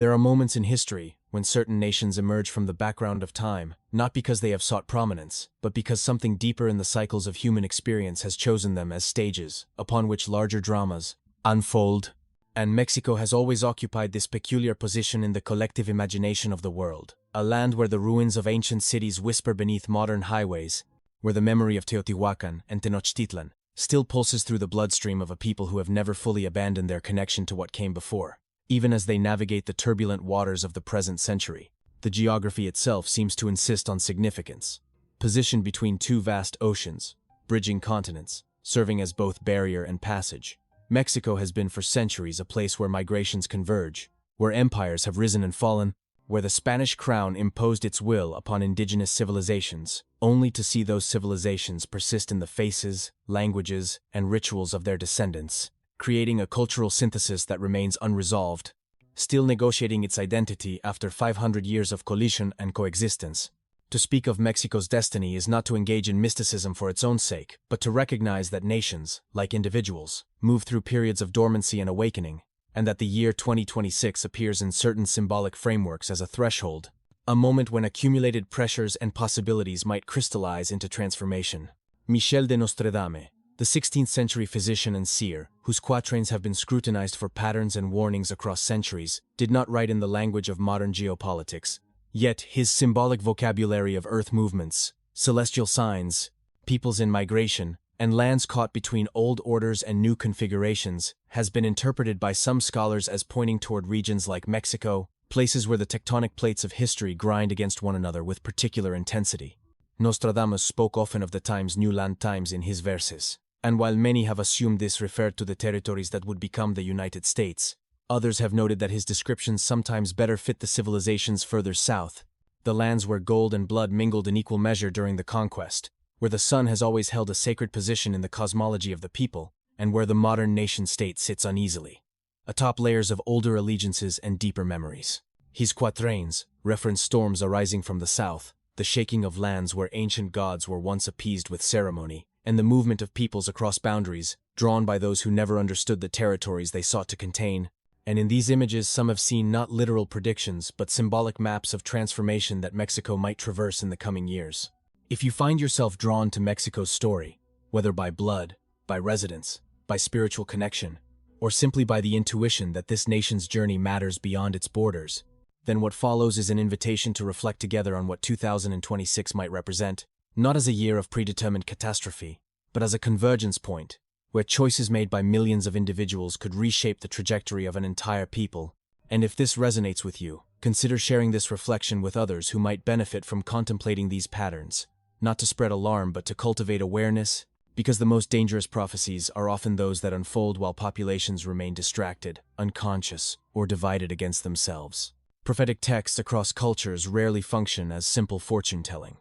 There are moments in history when certain nations emerge from the background of time, not because they have sought prominence, but because something deeper in the cycles of human experience has chosen them as stages upon which larger dramas unfold. And Mexico has always occupied this peculiar position in the collective imagination of the world, a land where the ruins of ancient cities whisper beneath modern highways, where the memory of Teotihuacan and Tenochtitlan still pulses through the bloodstream of a people who have never fully abandoned their connection to what came before. Even as they navigate the turbulent waters of the present century, the geography itself seems to insist on significance. Positioned between two vast oceans, bridging continents, serving as both barrier and passage, Mexico has been for centuries a place where migrations converge, where empires have risen and fallen, where the Spanish crown imposed its will upon indigenous civilizations, only to see those civilizations persist in the faces, languages, and rituals of their descendants, creating a cultural synthesis that remains unresolved, still negotiating its identity after 500 years of collision and coexistence. To speak of Mexico's destiny is not to engage in mysticism for its own sake, but to recognize that nations, like individuals, move through periods of dormancy and awakening, and that the year 2026 appears in certain symbolic frameworks as a threshold, a moment when accumulated pressures and possibilities might crystallize into transformation. Michel de Nostradamus, the 16th century physician and seer, whose quatrains have been scrutinized for patterns and warnings across centuries, did not write in the language of modern geopolitics. Yet his symbolic vocabulary of earth movements, celestial signs, peoples in migration, and lands caught between old orders and new configurations has been interpreted by some scholars as pointing toward regions like Mexico, places where the tectonic plates of history grind against one another with particular intensity. Nostradamus spoke often of the times New Land times in his verses. And while many have assumed this referred to the territories that would become the United States, others have noted that his descriptions sometimes better fit the civilizations further south, the lands where gold and blood mingled in equal measure during the conquest, where the sun has always held a sacred position in the cosmology of the people, and where the modern nation-state sits uneasily, atop layers of older allegiances and deeper memories. His quatrains reference storms arising from the south, the shaking of lands where ancient gods were once appeased with ceremony, and the movement of peoples across boundaries, drawn by those who never understood the territories they sought to contain. And in these images some have seen not literal predictions, but symbolic maps of transformation that Mexico might traverse in the coming years. If you find yourself drawn to Mexico's story, whether by blood, by residence, by spiritual connection, or simply by the intuition that this nation's journey matters beyond its borders, then what follows is an invitation to reflect together on what 2026 might represent, not as a year of predetermined catastrophe, but as a convergence point, where choices made by millions of individuals could reshape the trajectory of an entire people. And if this resonates with you, consider sharing this reflection with others who might benefit from contemplating these patterns, not to spread alarm but to cultivate awareness, because the most dangerous prophecies are often those that unfold while populations remain distracted, unconscious, or divided against themselves. Prophetic texts across cultures rarely function as simple fortune-telling.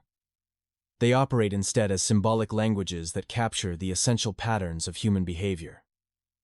They operate instead as symbolic languages that capture the essential patterns of human behavior.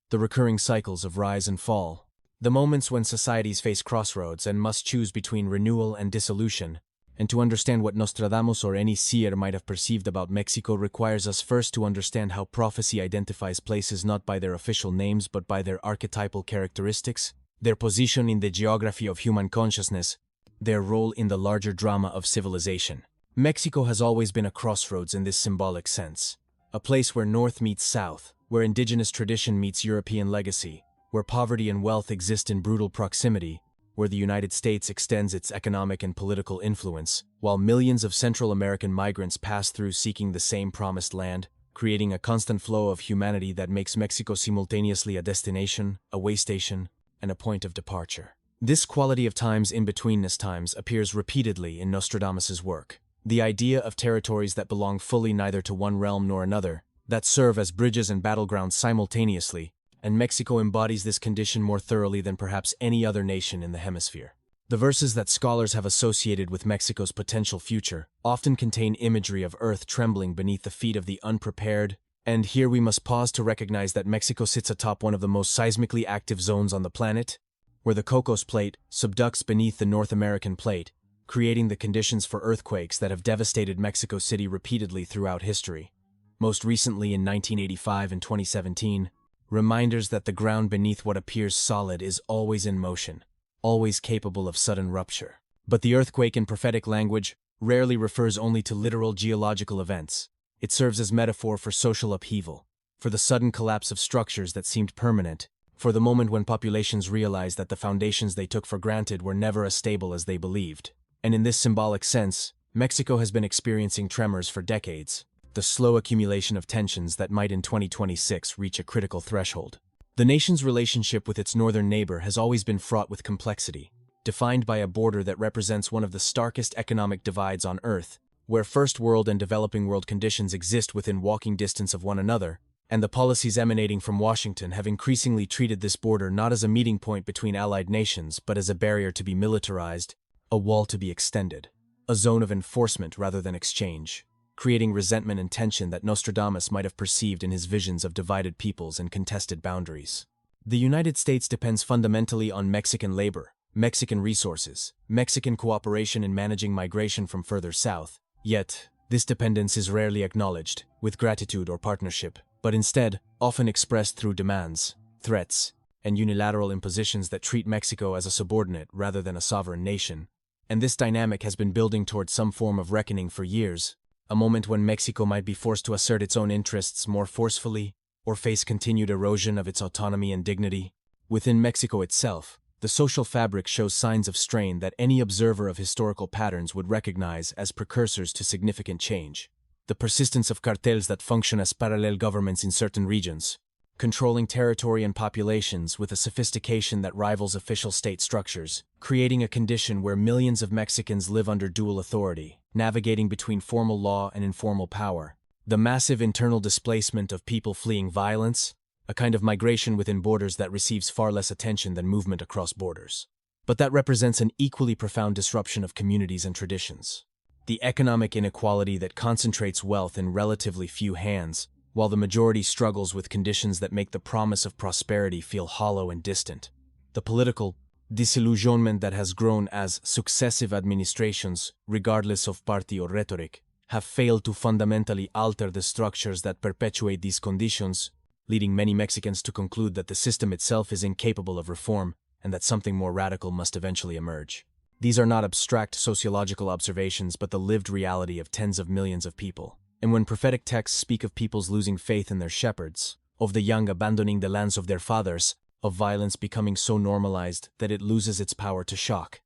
The recurring cycles of rise and fall, the moments when societies face crossroads and must choose between renewal and dissolution. And to understand what Nostradamus or any seer might have perceived about Mexico requires us first to understand how prophecy identifies places not by their official names but by their archetypal characteristics, their position in the geography of human consciousness, their role in the larger drama of civilization. Mexico has always been a crossroads in this symbolic sense, a place where North meets South, where indigenous tradition meets European legacy, where poverty and wealth exist in brutal proximity, where the United States extends its economic and political influence, while millions of Central American migrants pass through seeking the same promised land, creating a constant flow of humanity that makes Mexico simultaneously a destination, a way station, and a point of departure. This quality of times in betweenness times appears repeatedly in Nostradamus's work. The idea of territories that belong fully neither to one realm nor another, that serve as bridges and battlegrounds simultaneously, and Mexico embodies this condition more thoroughly than perhaps any other nation in the hemisphere. The verses that scholars have associated with Mexico's potential future often contain imagery of earth trembling beneath the feet of the unprepared, and here we must pause to recognize that Mexico sits atop one of the most seismically active zones on the planet, where the Cocos Plate subducts beneath the North American Plate, creating the conditions for earthquakes that have devastated Mexico City repeatedly throughout history. Most recently in 1985 and 2017, reminders that the ground beneath what appears solid is always in motion, always capable of sudden rupture. But the earthquake in prophetic language rarely refers only to literal geological events. It serves as metaphor for social upheaval, for the sudden collapse of structures that seemed permanent, for the moment when populations realized that the foundations they took for granted were never as stable as they believed. And in this symbolic sense, Mexico has been experiencing tremors for decades, the slow accumulation of tensions that might in 2026 reach a critical threshold. The nation's relationship with its northern neighbor has always been fraught with complexity, defined by a border that represents one of the starkest economic divides on Earth, where first world and developing world conditions exist within walking distance of one another, and the policies emanating from Washington have increasingly treated this border not as a meeting point between allied nations but as a barrier to be militarized, a wall to be extended, a zone of enforcement rather than exchange, creating resentment and tension that Nostradamus might have perceived in his visions of divided peoples and contested boundaries. The United States depends fundamentally on Mexican labor, Mexican resources, Mexican cooperation in managing migration from further south, yet this dependence is rarely acknowledged with gratitude or partnership, but instead often expressed through demands, threats, and unilateral impositions that treat Mexico as a subordinate rather than a sovereign nation. And this dynamic has been building towards some form of reckoning for years, a moment when Mexico might be forced to assert its own interests more forcefully or face continued erosion of its autonomy and dignity. Within Mexico itself, the social fabric shows signs of strain that any observer of historical patterns would recognize as precursors to significant change. The persistence of cartels that function as parallel governments in certain regions, controlling territory and populations with a sophistication that rivals official state structures, creating a condition where millions of Mexicans live under dual authority, navigating between formal law and informal power. The massive internal displacement of people fleeing violence, a kind of migration within borders that receives far less attention than movement across borders. But that represents an equally profound disruption of communities and traditions. The economic inequality that concentrates wealth in relatively few hands, while the majority struggles with conditions that make the promise of prosperity feel hollow and distant. The political disillusionment that has grown as successive administrations, regardless of party or rhetoric, have failed to fundamentally alter the structures that perpetuate these conditions, leading many Mexicans to conclude that the system itself is incapable of reform and that something more radical must eventually emerge. These are not abstract sociological observations but the lived reality of tens of millions of people. And when prophetic texts speak of peoples losing faith in their shepherds, of the young abandoning the lands of their fathers, of violence becoming so normalized that it loses its power to shock,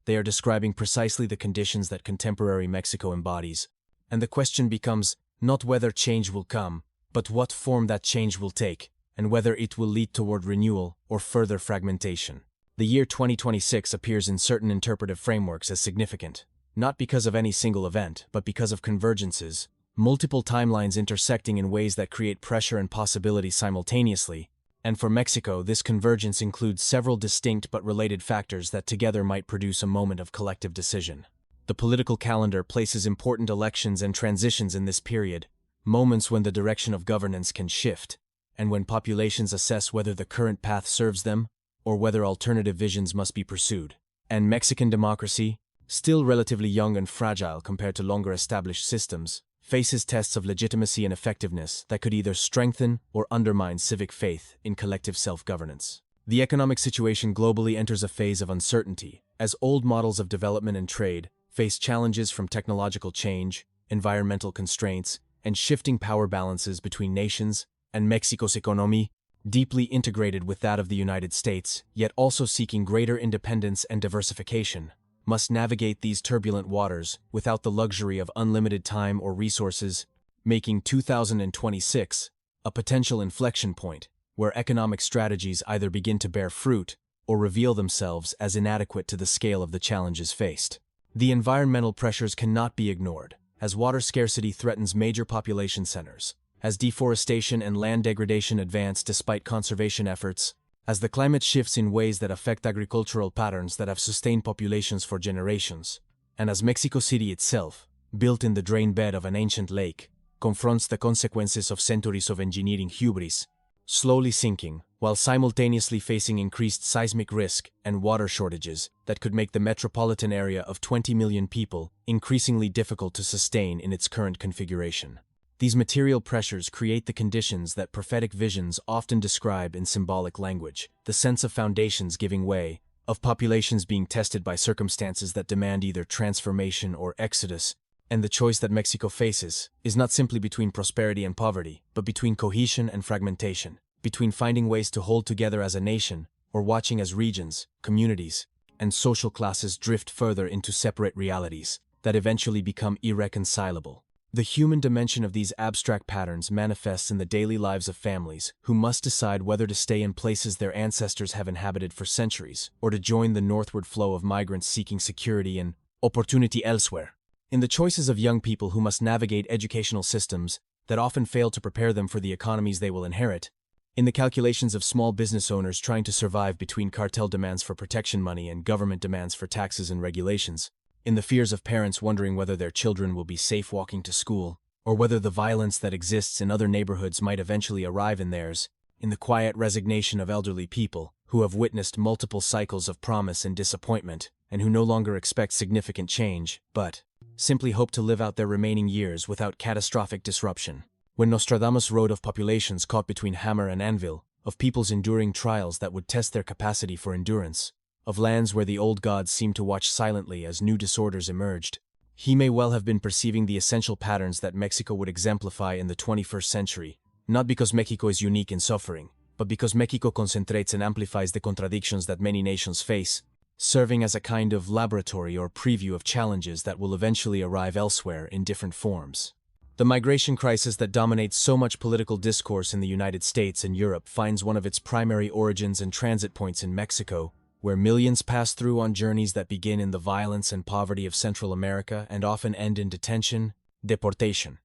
they are describing precisely the conditions that contemporary Mexico embodies. And the question becomes not whether change will come, but what form that change will take, and whether it will lead toward renewal or further fragmentation. The year 2026 appears in certain interpretive frameworks as significant, not because of any single event, but because of convergences, multiple timelines intersecting in ways that create pressure and possibility simultaneously. And for Mexico, this convergence includes several distinct but related factors that together might produce a moment of collective decision. The political calendar places important elections and transitions in this period, moments when the direction of governance can shift, and when populations assess whether the current path serves them or whether alternative visions must be pursued. And Mexican democracy, still relatively young and fragile compared to longer established systems, faces tests of legitimacy and effectiveness that could either strengthen or undermine civic faith in collective self-governance. The economic situation globally enters a phase of uncertainty, as old models of development and trade face challenges from technological change, environmental constraints, and shifting power balances between nations, and Mexico's economy, deeply integrated with that of the United States, yet also seeking greater independence and diversification, must navigate these turbulent waters without the luxury of unlimited time or resources, making 2026 a potential inflection point where economic strategies either begin to bear fruit or reveal themselves as inadequate to the scale of the challenges faced. The environmental pressures cannot be ignored, as water scarcity threatens major population centers, as deforestation and land degradation advance despite conservation efforts, as the climate shifts in ways that affect agricultural patterns that have sustained populations for generations, and as Mexico City itself, built in the drain bed of an ancient lake, confronts the consequences of centuries of engineering hubris, slowly sinking, while simultaneously facing increased seismic risk and water shortages that could make the metropolitan area of 20 million people increasingly difficult to sustain in its current configuration. These material pressures create the conditions that prophetic visions often describe in symbolic language, the sense of foundations giving way, of populations being tested by circumstances that demand either transformation or exodus, and the choice that Mexico faces is not simply between prosperity and poverty, but between cohesion and fragmentation, between finding ways to hold together as a nation or watching as regions, communities, and social classes drift further into separate realities that eventually become irreconcilable. The human dimension of these abstract patterns manifests in the daily lives of families who must decide whether to stay in places their ancestors have inhabited for centuries or to join the northward flow of migrants seeking security and opportunity elsewhere. In the choices of young people who must navigate educational systems that often fail to prepare them for the economies they will inherit, in the calculations of small business owners trying to survive between cartel demands for protection money and government demands for taxes and regulations, in the fears of parents wondering whether their children will be safe walking to school, or whether the violence that exists in other neighborhoods might eventually arrive in theirs, in the quiet resignation of elderly people who have witnessed multiple cycles of promise and disappointment, and who no longer expect significant change, but simply hope to live out their remaining years without catastrophic disruption. When Nostradamus wrote of populations caught between hammer and anvil, of peoples enduring trials that would test their capacity for endurance, of lands where the old gods seemed to watch silently as new disorders emerged, he may well have been perceiving the essential patterns that Mexico would exemplify in the 21st century, not because Mexico is unique in suffering, but because Mexico concentrates and amplifies the contradictions that many nations face, serving as a kind of laboratory or preview of challenges that will eventually arrive elsewhere in different forms. The migration crisis that dominates so much political discourse in the United States and Europe finds one of its primary origins and transit points in Mexico, where millions pass through on journeys that begin in the violence and poverty of Central America and often end in detention, deportation,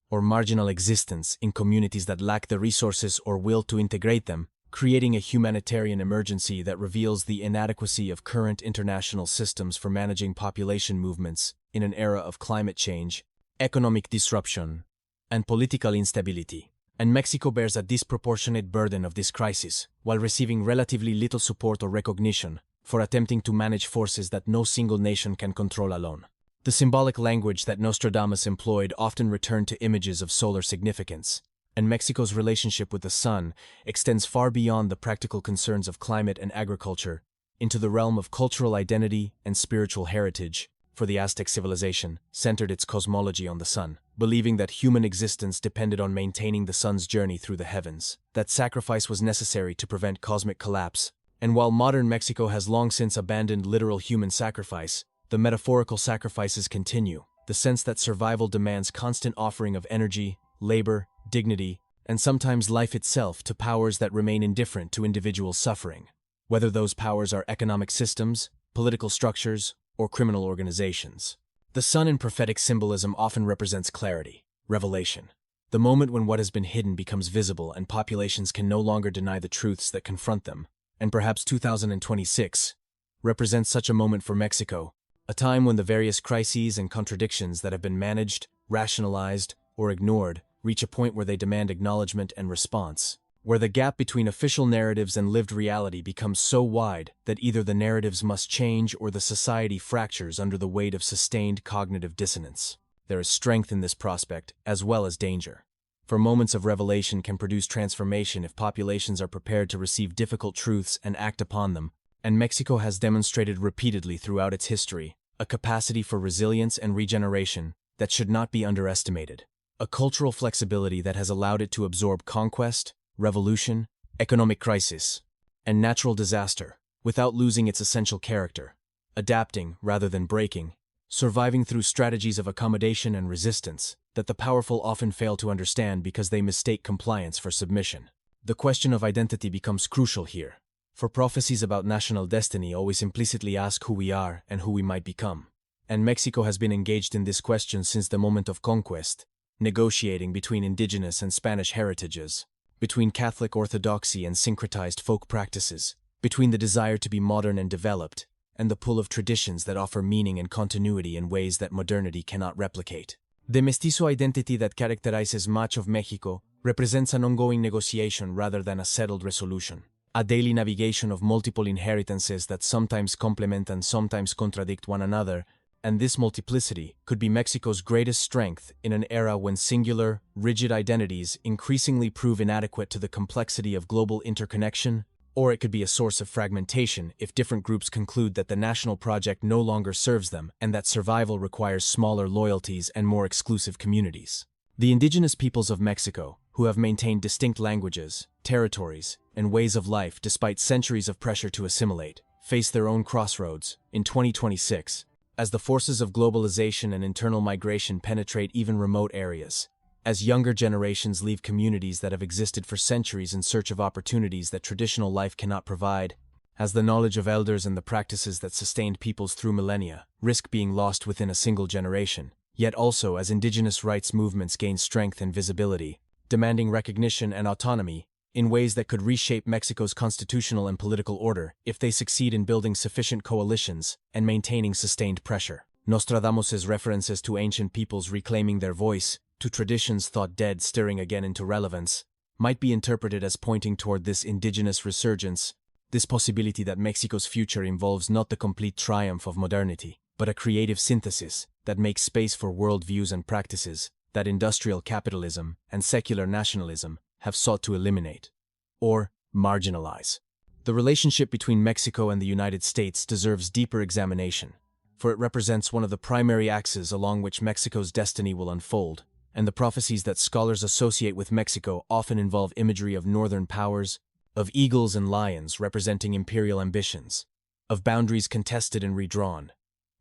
or marginal existence in communities that lack the resources or will to integrate them, creating a humanitarian emergency that reveals the inadequacy of current international systems for managing population movements in an era of climate change, economic disruption, and political instability. And Mexico bears a disproportionate burden of this crisis, while receiving relatively little support or recognition for attempting to manage forces that no single nation can control alone. The symbolic language that Nostradamus employed often returned to images of solar significance, and Mexico's relationship with the sun extends far beyond the practical concerns of climate and agriculture into the realm of cultural identity and spiritual heritage, for the Aztec civilization centered its cosmology on the sun, believing that human existence depended on maintaining the sun's journey through the heavens, that sacrifice was necessary to prevent cosmic collapse. And while modern Mexico has long since abandoned literal human sacrifice, the metaphorical sacrifices continue, the sense that survival demands constant offering of energy, labor, dignity, and sometimes life itself to powers that remain indifferent to individual suffering, whether those powers are economic systems, political structures, or criminal organizations. The sun in prophetic symbolism often represents clarity, revelation, the moment when what has been hidden becomes visible and populations can no longer deny the truths that confront them. And perhaps 2026 represents such a moment for Mexico, a time when the various crises and contradictions that have been managed, rationalized, or ignored reach a point where they demand acknowledgement and response, where the gap between official narratives and lived reality becomes so wide that either the narratives must change or the society fractures under the weight of sustained cognitive dissonance. There is strength in this prospect, as well as danger. For moments of revelation can produce transformation if populations are prepared to receive difficult truths and act upon them, and Mexico has demonstrated repeatedly throughout its history a capacity for resilience and regeneration that should not be underestimated, a cultural flexibility that has allowed it to absorb conquest, revolution, economic crisis, and natural disaster without losing its essential character, adapting rather than breaking, surviving through strategies of accommodation and resistance that the powerful often fail to understand because they mistake compliance for submission. The question of identity becomes crucial here, for prophecies about national destiny always implicitly ask who we are and who we might become. And Mexico has been engaged in this question since the moment of conquest, negotiating between indigenous and Spanish heritages, between Catholic orthodoxy and syncretized folk practices, between the desire to be modern and developed, and the pull of traditions that offer meaning and continuity in ways that modernity cannot replicate. The mestizo identity that characterizes much of Mexico represents an ongoing negotiation rather than a settled resolution, a daily navigation of multiple inheritances that sometimes complement and sometimes contradict one another, and this multiplicity could be Mexico's greatest strength in an era when singular, rigid identities increasingly prove inadequate to the complexity of global interconnection, Or it could be a source of fragmentation if different groups conclude that the national project no longer serves them and that survival requires smaller loyalties and more exclusive communities. The indigenous peoples of Mexico, who have maintained distinct languages, territories, and ways of life despite centuries of pressure to assimilate, face their own crossroads in 2026, as the forces of globalization and internal migration penetrate even remote areas, as younger generations leave communities that have existed for centuries in search of opportunities that traditional life cannot provide, as the knowledge of elders and the practices that sustained peoples through millennia risk being lost within a single generation, yet also as indigenous rights movements gain strength and visibility, demanding recognition and autonomy in ways that could reshape Mexico's constitutional and political order if they succeed in building sufficient coalitions and maintaining sustained pressure. Nostradamus's references to ancient peoples reclaiming their voice, to traditions thought dead stirring again into relevance, might be interpreted as pointing toward this indigenous resurgence, this possibility that Mexico's future involves not the complete triumph of modernity, but a creative synthesis that makes space for worldviews and practices that industrial capitalism and secular nationalism have sought to eliminate or marginalize. The relationship between Mexico and the United States deserves deeper examination, for it represents one of the primary axes along which Mexico's destiny will unfold, and the prophecies that scholars associate with Mexico often involve imagery of northern powers, of eagles and lions representing imperial ambitions, of boundaries contested and redrawn,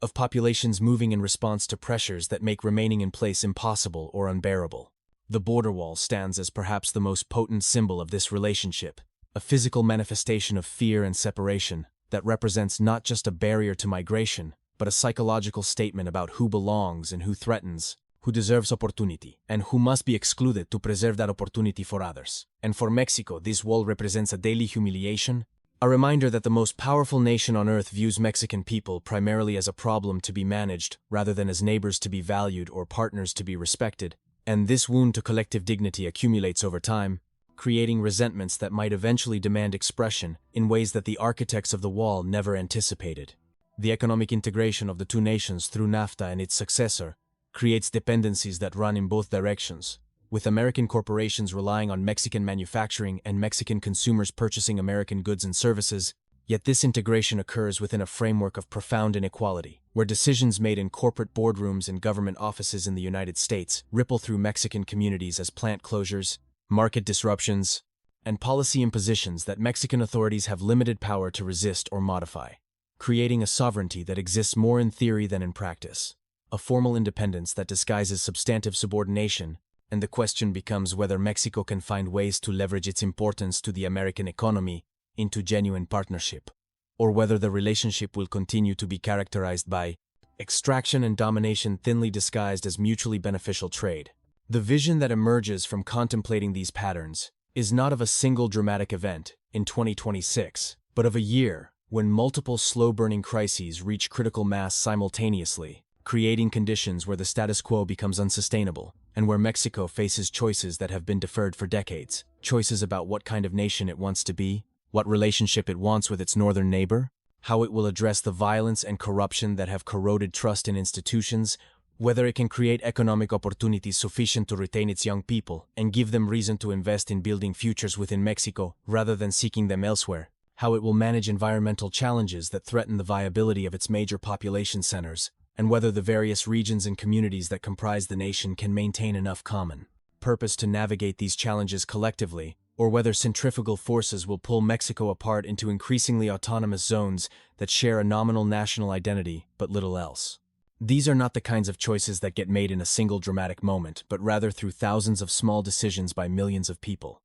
of populations moving in response to pressures that make remaining in place impossible or unbearable. The border wall stands as perhaps the most potent symbol of this relationship, a physical manifestation of fear and separation that represents not just a barrier to migration, but a psychological statement about who belongs and who threatens, who deserves opportunity, and who must be excluded to preserve that opportunity for others. And for Mexico, this wall represents a daily humiliation, a reminder that the most powerful nation on earth views Mexican people primarily as a problem to be managed rather than as neighbors to be valued or partners to be respected, and this wound to collective dignity accumulates over time, creating resentments that might eventually demand expression in ways that the architects of the wall never anticipated. The economic integration of the two nations through NAFTA and its successor creates dependencies that run in both directions, with American corporations relying on Mexican manufacturing and Mexican consumers purchasing American goods and services, yet this integration occurs within a framework of profound inequality, where decisions made in corporate boardrooms and government offices in the United States ripple through Mexican communities as plant closures, market disruptions, and policy impositions that Mexican authorities have limited power to resist or modify, creating a sovereignty that exists more in theory than in practice, a formal independence that disguises substantive subordination, and the question becomes whether Mexico can find ways to leverage its importance to the American economy into genuine partnership, or whether the relationship will continue to be characterized by extraction and domination thinly disguised as mutually beneficial trade. The vision that emerges from contemplating these patterns is not of a single dramatic event in 2026, but of a year when multiple slow-burning crises reach critical mass simultaneously, creating conditions where the status quo becomes unsustainable, and where Mexico faces choices that have been deferred for decades, choices about what kind of nation it wants to be, what relationship it wants with its northern neighbor, how it will address the violence and corruption that have corroded trust in institutions, whether it can create economic opportunities sufficient to retain its young people and give them reason to invest in building futures within Mexico rather than seeking them elsewhere, how it will manage environmental challenges that threaten the viability of its major population centers, and whether the various regions and communities that comprise the nation can maintain enough common purpose to navigate these challenges collectively, or whether centrifugal forces will pull Mexico apart into increasingly autonomous zones that share a nominal national identity but little else. These are not the kinds of choices that get made in a single dramatic moment, but rather through thousands of small decisions by millions of people.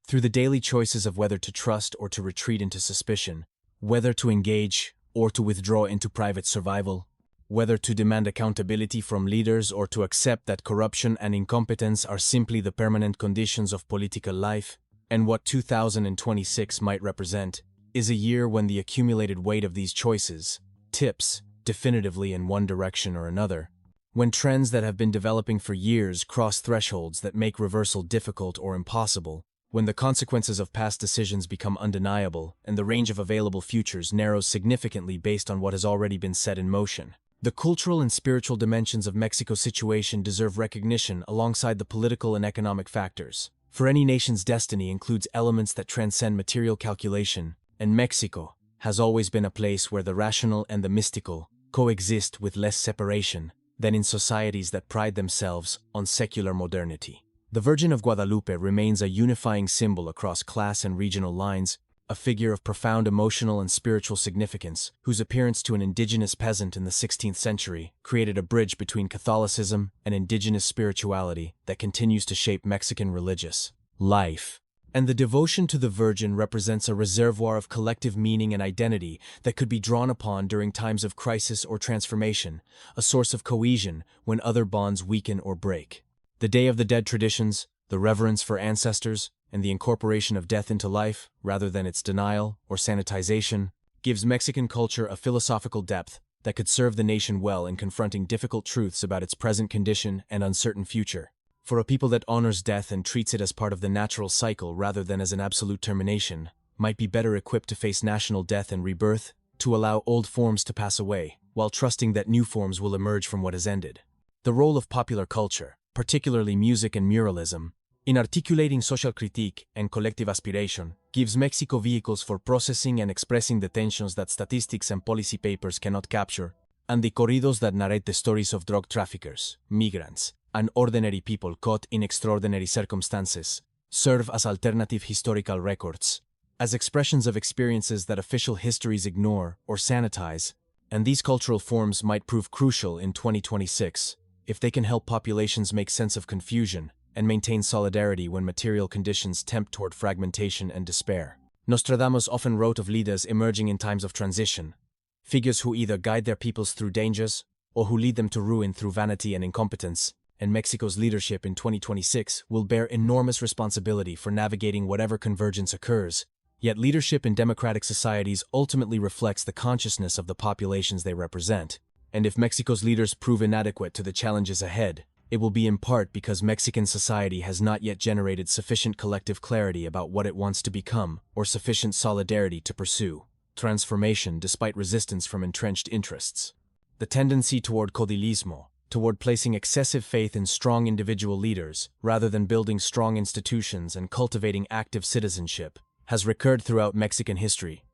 Through the daily choices of whether to trust or to retreat into suspicion, whether to engage or to withdraw into private survival, whether to demand accountability from leaders or to accept that corruption and incompetence are simply the permanent conditions of political life, and what 2026 might represent, is a year when the accumulated weight of these choices tips definitively in one direction or another, when trends that have been developing for years cross thresholds that make reversal difficult or impossible, when the consequences of past decisions become undeniable and the range of available futures narrows significantly based on what has already been set in motion. The cultural and spiritual dimensions of Mexico's situation deserve recognition alongside the political and economic factors. For any nation's destiny includes elements that transcend material calculation, and Mexico has always been a place where the rational and the mystical coexist with less separation than in societies that pride themselves on secular modernity. The Virgin of Guadalupe remains a unifying symbol across class and regional lines, a figure of profound emotional and spiritual significance, whose appearance to an indigenous peasant in the 16th century created a bridge between Catholicism and indigenous spirituality that continues to shape Mexican religious life. And the devotion to the Virgin represents a reservoir of collective meaning and identity that could be drawn upon during times of crisis or transformation, a source of cohesion when other bonds weaken or break. The Day of the Dead traditions, the reverence for ancestors, and the incorporation of death into life, rather than its denial or sanitization, gives Mexican culture a philosophical depth that could serve the nation well in confronting difficult truths about its present condition and uncertain future. For a people that honors death and treats it as part of the natural cycle rather than as an absolute termination, might be better equipped to face national death and rebirth, to allow old forms to pass away, while trusting that new forms will emerge from what has ended. The role of popular culture, particularly music and muralism, in articulating social critique and collective aspiration, gives Mexico vehicles for processing and expressing the tensions that statistics and policy papers cannot capture, and the corridos that narrate the stories of drug traffickers, migrants, and ordinary people caught in extraordinary circumstances, serve as alternative historical records, as expressions of experiences that official histories ignore or sanitize, and these cultural forms might prove crucial in 2026 if they can help populations make sense of confusion and maintain solidarity when material conditions tempt toward fragmentation and despair. Nostradamus often wrote of leaders emerging in times of transition, figures who either guide their peoples through dangers or who lead them to ruin through vanity and incompetence, and Mexico's leadership in 2026 will bear enormous responsibility for navigating whatever convergence occurs. Yet leadership in democratic societies ultimately reflects the consciousness of the populations they represent, and if Mexico's leaders prove inadequate to the challenges ahead, it will be in part because Mexican society has not yet generated sufficient collective clarity about what it wants to become or sufficient solidarity to pursue transformation despite resistance from entrenched interests. The tendency toward caudillismo, toward placing excessive faith in strong individual leaders rather than building strong institutions and cultivating active citizenship, has recurred throughout Mexican history.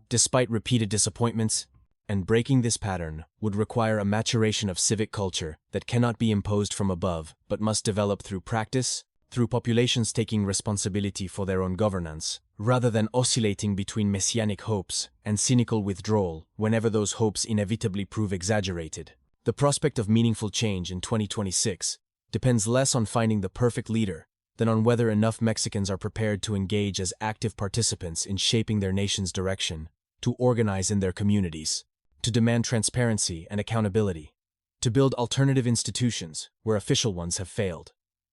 Despite repeated disappointments, and breaking this pattern would require a maturation of civic culture that cannot be imposed from above but must develop through practice, through populations taking responsibility for their own governance, rather than oscillating between messianic hopes and cynical withdrawal whenever those hopes inevitably prove exaggerated. The prospect of meaningful change in 2026 depends less on finding the perfect leader than on whether enough Mexicans are prepared to engage as active participants in shaping their nation's direction, to organize in their communities, to demand transparency and accountability, to build alternative institutions where official ones have failed,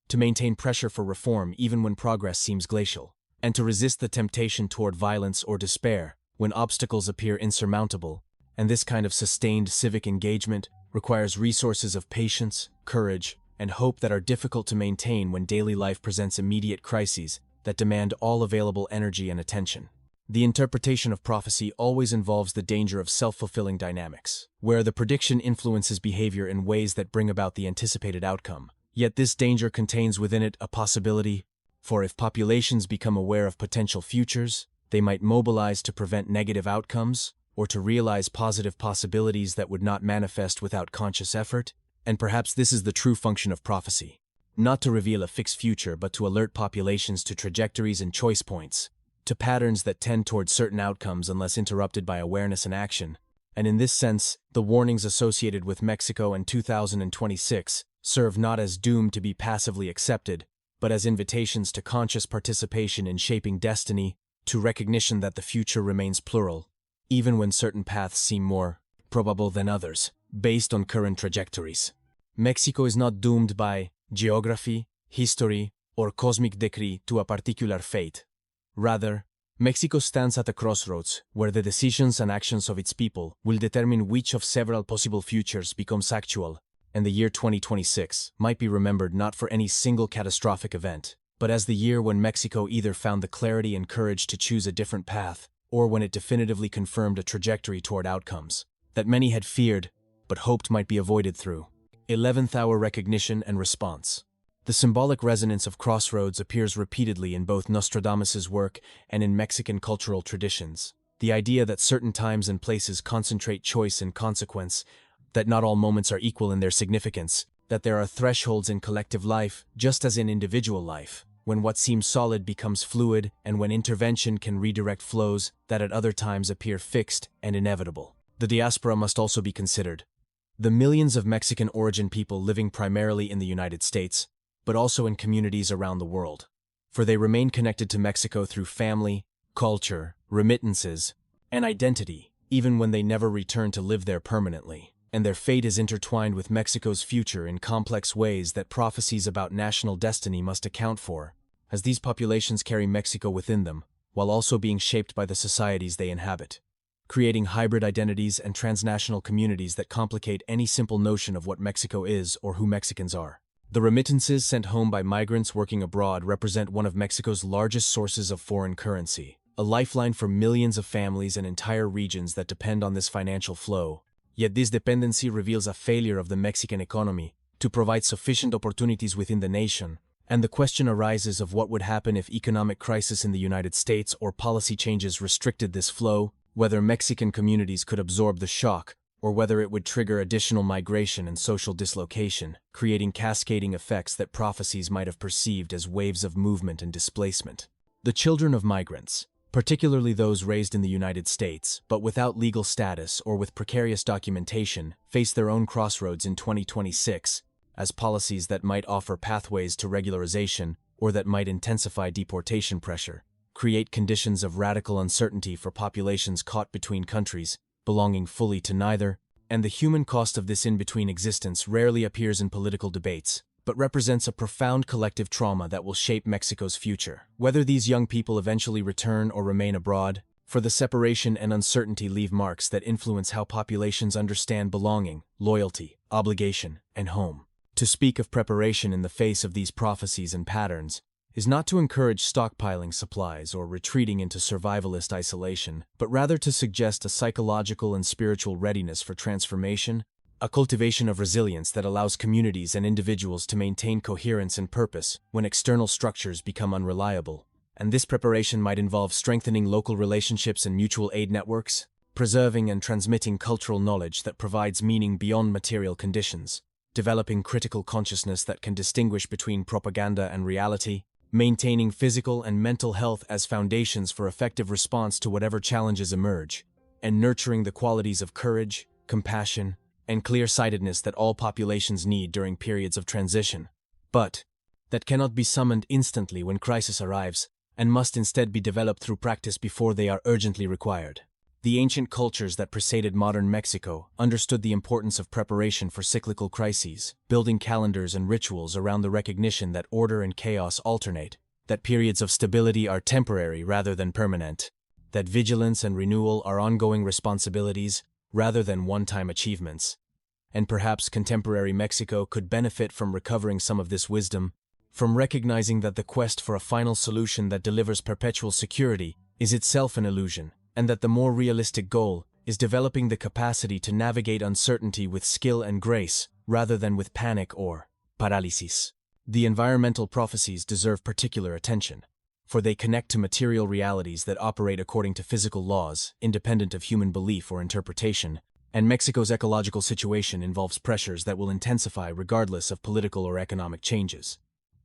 to maintain pressure for reform even when progress seems glacial, and to resist the temptation toward violence or despair when obstacles appear insurmountable. And this kind of sustained civic engagement requires resources of patience, courage, and hope that are difficult to maintain when daily life presents immediate crises that demand all available energy and attention. The interpretation of prophecy always involves the danger of self-fulfilling dynamics, where the prediction influences behavior in ways that bring about the anticipated outcome. Yet this danger contains within it a possibility, for if populations become aware of potential futures, they might mobilize to prevent negative outcomes, or to realize positive possibilities that would not manifest without conscious effort. And perhaps this is the true function of prophecy, not to reveal a fixed future but to alert populations to trajectories and choice points, to patterns that tend toward certain outcomes unless interrupted by awareness and action. And in this sense, the warnings associated with Mexico in 2026 serve not as doom to be passively accepted, but as invitations to conscious participation in shaping destiny, to recognition that the future remains plural, even when certain paths seem more probable than others, based on current trajectories. Mexico is not doomed by geography, history, or cosmic decree to a particular fate. Rather, Mexico stands at a crossroads where the decisions and actions of its people will determine which of several possible futures becomes actual, and the year 2026 might be remembered not for any single catastrophic event, but as the year when Mexico either found the clarity and courage to choose a different path, or when it definitively confirmed a trajectory toward outcomes that many had feared but hoped might be avoided through 11th hour recognition and response. The symbolic resonance of crossroads appears repeatedly in both Nostradamus's work and in Mexican cultural traditions. The idea that certain times and places concentrate choice and consequence, that not all moments are equal in their significance, that there are thresholds in collective life, just as in individual life, when what seems solid becomes fluid and when intervention can redirect flows that at other times appear fixed and inevitable. The diaspora must also be considered. The millions of Mexican origin people living primarily in the United States, but also in communities around the world. For they remain connected to Mexico through family, culture, remittances, and identity, even when they never return to live there permanently. And their fate is intertwined with Mexico's future in complex ways that prophecies about national destiny must account for, as these populations carry Mexico within them, while also being shaped by the societies they inhabit, creating hybrid identities and transnational communities that complicate any simple notion of what Mexico is or who Mexicans are. The remittances sent home by migrants working abroad represent one of Mexico's largest sources of foreign currency, a lifeline for millions of families and entire regions that depend on this financial flow. Yet this dependency reveals a failure of the Mexican economy to provide sufficient opportunities within the nation, and the question arises of what would happen if economic crisis in the United States or policy changes restricted this flow, whether Mexican communities could absorb the shock, or whether it would trigger additional migration and social dislocation, creating cascading effects that prophecies might have perceived as waves of movement and displacement. The children of migrants, particularly those raised in the United States, but without legal status or with precarious documentation, face their own crossroads in 2026, as policies that might offer pathways to regularization or that might intensify deportation pressure create conditions of radical uncertainty for populations caught between countries, belonging fully to neither, and the human cost of this in-between existence rarely appears in political debates, but represents a profound collective trauma that will shape Mexico's future. Whether these young people eventually return or remain abroad, for the separation and uncertainty leave marks that influence how populations understand belonging, loyalty, obligation, and home. To speak of preparation in the face of these prophecies and patterns is not to encourage stockpiling supplies or retreating into survivalist isolation, but rather to suggest a psychological and spiritual readiness for transformation, a cultivation of resilience that allows communities and individuals to maintain coherence and purpose when external structures become unreliable. And this preparation might involve strengthening local relationships and mutual aid networks, preserving and transmitting cultural knowledge that provides meaning beyond material conditions, developing critical consciousness that can distinguish between propaganda and reality, maintaining physical and mental health as foundations for effective response to whatever challenges emerge, and nurturing the qualities of courage, compassion, and clear-sightedness that all populations need during periods of transition, but that cannot be summoned instantly when crisis arrives, and must instead be developed through practice before they are urgently required. The ancient cultures that preceded modern Mexico understood the importance of preparation for cyclical crises, building calendars and rituals around the recognition that order and chaos alternate, that periods of stability are temporary rather than permanent, that vigilance and renewal are ongoing responsibilities rather than one-time achievements. And perhaps contemporary Mexico could benefit from recovering some of this wisdom, from recognizing that the quest for a final solution that delivers perpetual security is itself an illusion, and that the more realistic goal is developing the capacity to navigate uncertainty with skill and grace rather than with panic or paralysis. The environmental prophecies deserve particular attention, for they connect to material realities that operate according to physical laws, independent of human belief or interpretation, and Mexico's ecological situation involves pressures that will intensify regardless of political or economic changes,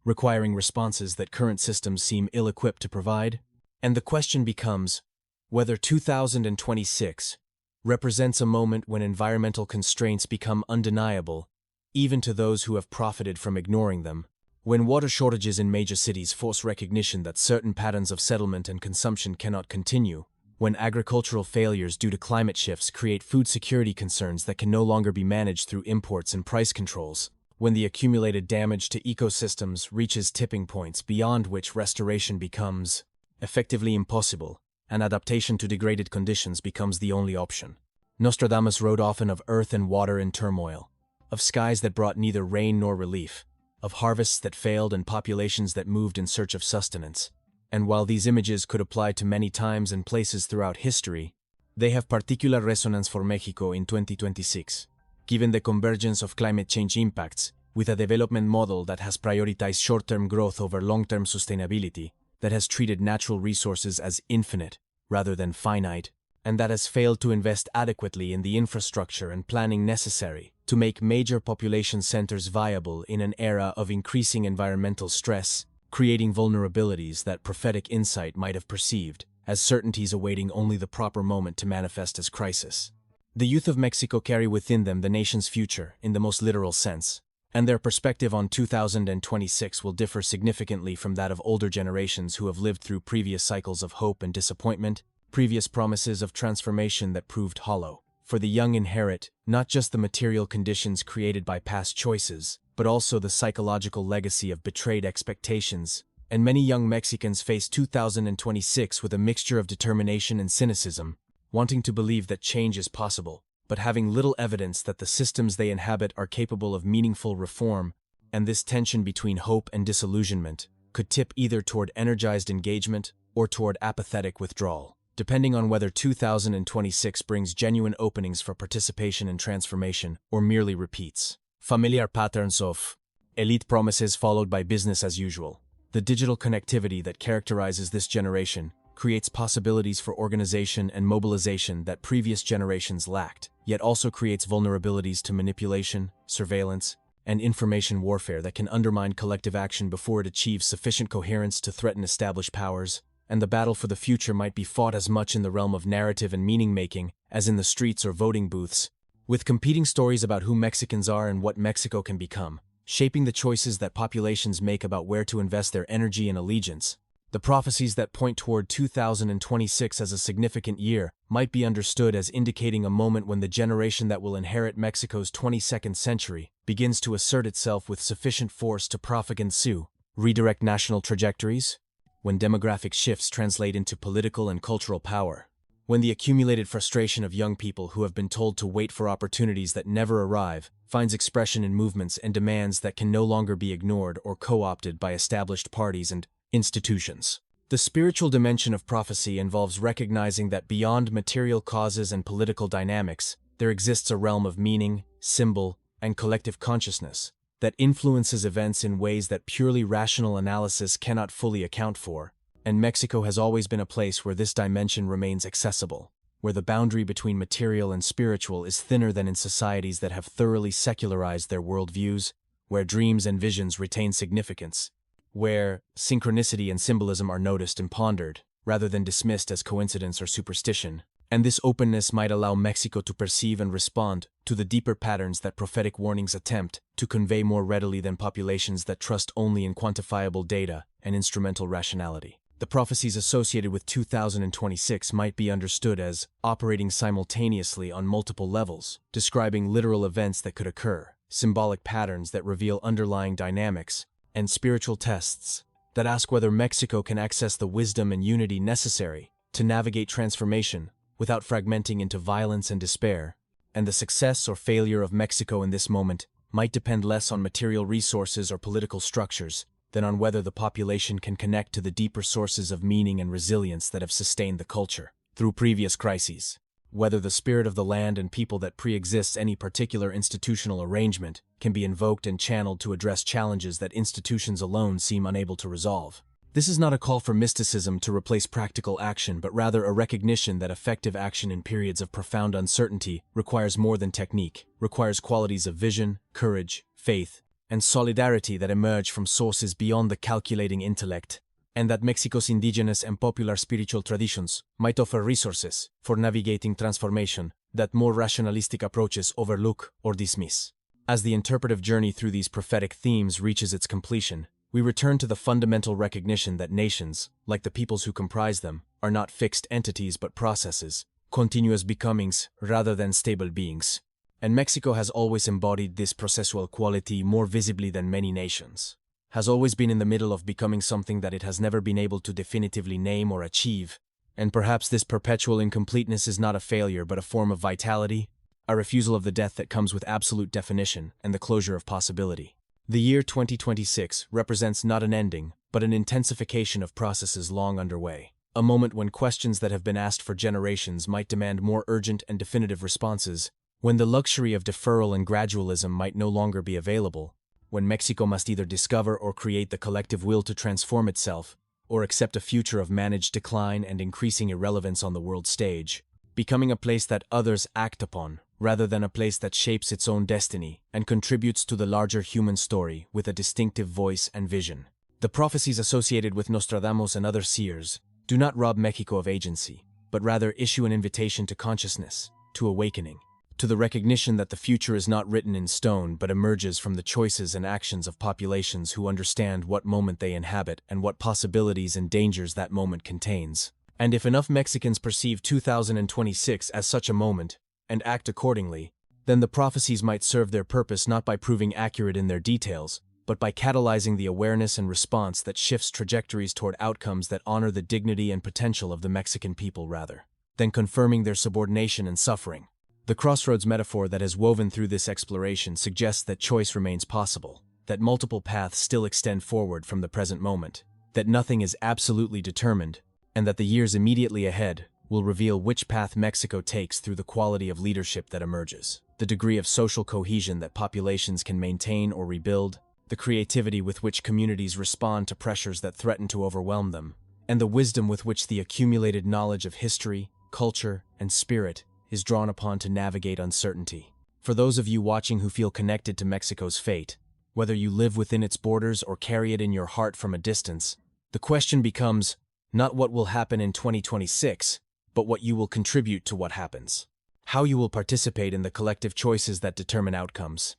requiring responses that current systems seem ill-equipped to provide. And the question becomes whether 2026 represents a moment when environmental constraints become undeniable, even to those who have profited from ignoring them, when water shortages in major cities force recognition that certain patterns of settlement and consumption cannot continue, when agricultural failures due to climate shifts create food security concerns that can no longer be managed through imports and price controls, when the accumulated damage to ecosystems reaches tipping points beyond which restoration becomes effectively impossible, and adaptation to degraded conditions becomes the only option. Nostradamus wrote often of earth and water in turmoil, of skies that brought neither rain nor relief, of harvests that failed and populations that moved in search of sustenance. And while these images could apply to many times and places throughout history, they have particular resonance for Mexico in 2026, given the convergence of climate change impacts, with a development model that has prioritized short-term growth over long-term sustainability, that has treated natural resources as infinite rather than finite, and that has failed to invest adequately in the infrastructure and planning necessary to make major population centers viable in an era of increasing environmental stress, creating vulnerabilities that prophetic insight might have perceived as certainties awaiting only the proper moment to manifest as crisis. The youth of Mexico carry within them the nation's future in the most literal sense, and their perspective on 2026 will differ significantly from that of older generations who have lived through previous cycles of hope and disappointment, previous promises of transformation that proved hollow. For the young inherit not just the material conditions created by past choices, but also the psychological legacy of betrayed expectations, and many young Mexicans face 2026 with a mixture of determination and cynicism, wanting to believe that change is possible, but having little evidence that the systems they inhabit are capable of meaningful reform, and this tension between hope and disillusionment could tip either toward energized engagement or toward apathetic withdrawal, depending on whether 2026 brings genuine openings for participation and transformation or merely repeats familiar patterns of elite promises followed by business as usual. The digital connectivity that characterizes this generation creates possibilities for organization and mobilization that previous generations lacked, yet also creates vulnerabilities to manipulation, surveillance, and information warfare that can undermine collective action before it achieves sufficient coherence to threaten established powers, and the battle for the future might be fought as much in the realm of narrative and meaning-making as in the streets or voting booths, with competing stories about who Mexicans are and what Mexico can become, shaping the choices that populations make about where to invest their energy and allegiance. The prophecies that point toward 2026 as a significant year might be understood as indicating a moment when the generation that will inherit Mexico's 22nd century begins to assert itself with sufficient force to profit and sue, redirect national trajectories, when demographic shifts translate into political and cultural power, when the accumulated frustration of young people who have been told to wait for opportunities that never arrive finds expression in movements and demands that can no longer be ignored or co-opted by established parties and institutions. The spiritual dimension of prophecy involves recognizing that beyond material causes and political dynamics, there exists a realm of meaning, symbol, and collective consciousness that influences events in ways that purely rational analysis cannot fully account for, and Mexico has always been a place where this dimension remains accessible, where the boundary between material and spiritual is thinner than in societies that have thoroughly secularized their worldviews, where dreams and visions retain significance, where synchronicity and symbolism are noticed and pondered, rather than dismissed as coincidence or superstition, and this openness might allow Mexico to perceive and respond to the deeper patterns that prophetic warnings attempt to convey more readily than populations that trust only in quantifiable data and instrumental rationality. The prophecies associated with 2026 might be understood as operating simultaneously on multiple levels, describing literal events that could occur, symbolic patterns that reveal underlying dynamics, and spiritual tests that ask whether Mexico can access the wisdom and unity necessary to navigate transformation without fragmenting into violence and despair. And the success or failure of Mexico in this moment might depend less on material resources or political structures than on whether the population can connect to the deeper sources of meaning and resilience that have sustained the culture through previous crises, whether the spirit of the land and people that pre-exists any particular institutional arrangement can be invoked and channeled to address challenges that institutions alone seem unable to resolve. This is not a call for mysticism to replace practical action, but rather a recognition that effective action in periods of profound uncertainty requires more than technique, requires qualities of vision, courage, faith, and solidarity that emerge from sources beyond the calculating intellect, and that Mexico's indigenous and popular spiritual traditions might offer resources for navigating transformation that more rationalistic approaches overlook or dismiss. As the interpretive journey through these prophetic themes reaches its completion, we return to the fundamental recognition that nations, like the peoples who comprise them, are not fixed entities but processes, continuous becomings rather than stable beings. And Mexico has always embodied this processual quality more visibly than many nations, has always been in the middle of becoming something that it has never been able to definitively name or achieve, and perhaps this perpetual incompleteness is not a failure but a form of vitality, a refusal of the death that comes with absolute definition and the closure of possibility. The year 2026 represents not an ending, but an intensification of processes long underway, a moment when questions that have been asked for generations might demand more urgent and definitive responses, when the luxury of deferral and gradualism might no longer be available, when Mexico must either discover or create the collective will to transform itself, or accept a future of managed decline and increasing irrelevance on the world stage, becoming a place that others act upon, rather than a place that shapes its own destiny and contributes to the larger human story with a distinctive voice and vision. The prophecies associated with Nostradamus and other seers do not rob Mexico of agency, but rather issue an invitation to consciousness, to awakening, to the recognition that the future is not written in stone but emerges from the choices and actions of populations who understand what moment they inhabit and what possibilities and dangers that moment contains. And if enough Mexicans perceive 2026 as such a moment, and act accordingly, then the prophecies might serve their purpose not by proving accurate in their details, but by catalyzing the awareness and response that shifts trajectories toward outcomes that honor the dignity and potential of the Mexican people rather than confirming their subordination and suffering. The crossroads metaphor that is woven through this exploration suggests that choice remains possible, that multiple paths still extend forward from the present moment, that nothing is absolutely determined, and that the years immediately ahead will reveal which path Mexico takes through the quality of leadership that emerges, the degree of social cohesion that populations can maintain or rebuild, the creativity with which communities respond to pressures that threaten to overwhelm them, and the wisdom with which the accumulated knowledge of history, culture, and spirit is drawn upon to navigate uncertainty. For those of you watching who feel connected to Mexico's fate, whether you live within its borders or carry it in your heart from a distance, the question becomes not what will happen in 2026, but what you will contribute to what happens. How you will participate in the collective choices that determine outcomes.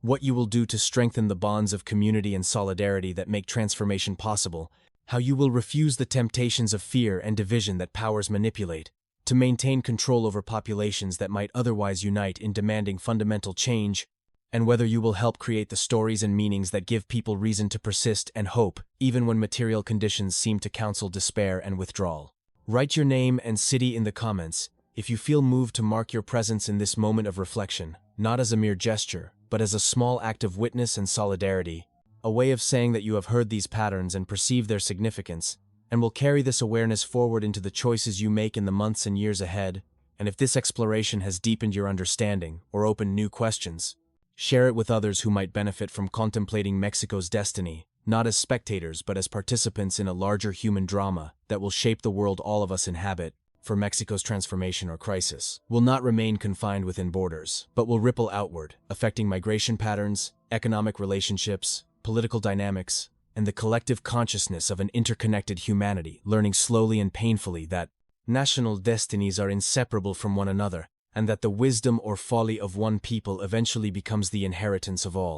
What you will do to strengthen the bonds of community and solidarity that make transformation possible. How you will refuse the temptations of fear and division that powers manipulate, to maintain control over populations that might otherwise unite in demanding fundamental change, and whether you will help create the stories and meanings that give people reason to persist and hope, even when material conditions seem to counsel despair and withdrawal. Write your name and city in the comments if you feel moved to mark your presence in this moment of reflection, not as a mere gesture, but as a small act of witness and solidarity, a way of saying that you have heard these patterns and perceive their significance, and will carry this awareness forward into the choices you make in the months and years ahead. And if this exploration has deepened your understanding or opened new questions, share it with others who might benefit from contemplating Mexico's destiny, not as spectators but as participants in a larger human drama that will shape the world all of us inhabit. For Mexico's transformation or crisis will not remain confined within borders, but will ripple outward, affecting migration patterns, economic relationships, political dynamics, and the collective consciousness of an interconnected humanity, learning slowly and painfully that national destinies are inseparable from one another, and that the wisdom or folly of one people eventually becomes the inheritance of all.